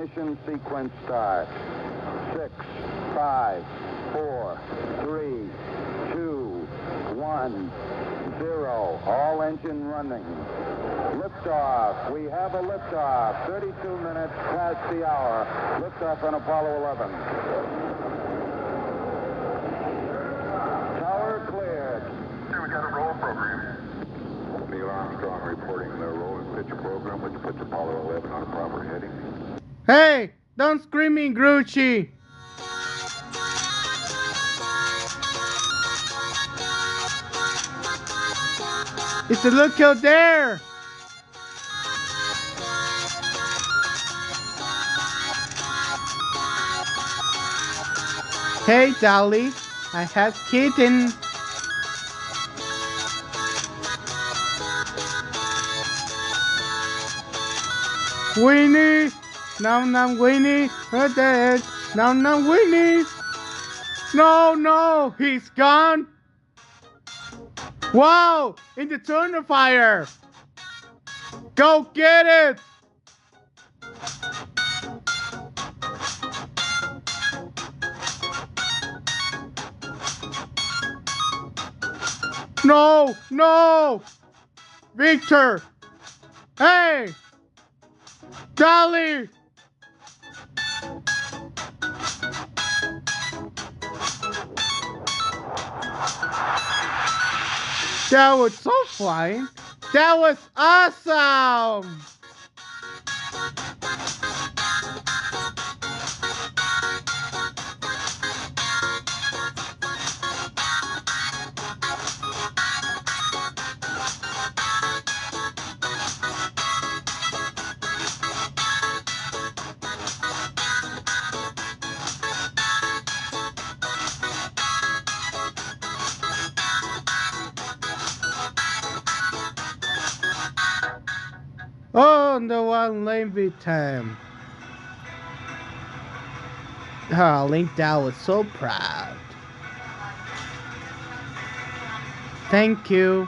Ignition sequence start. 6, 5, 4, 3, 2, 1, 0. All engine running. Liftoff. We have a liftoff. 32 minutes past the hour. Liftoff on Apollo 11. Tower cleared. Here we got a roll program. Neil Armstrong reporting the roll and pitch program, which puts Apollo 11 on a proper heading. Hey, don't scream me, Grucci. It's a look out there. Hey, Dolly, I have kitten. Winnie, nom Winnie, her dead, nom Winnie. No, he's gone. Wow, in the tunnel fire. Go get it. No, Victor. Hey, Dolly. That was so flying. That was awesome. Oh, the one lane beat time. Oh, Link Dow was so proud. Thank you.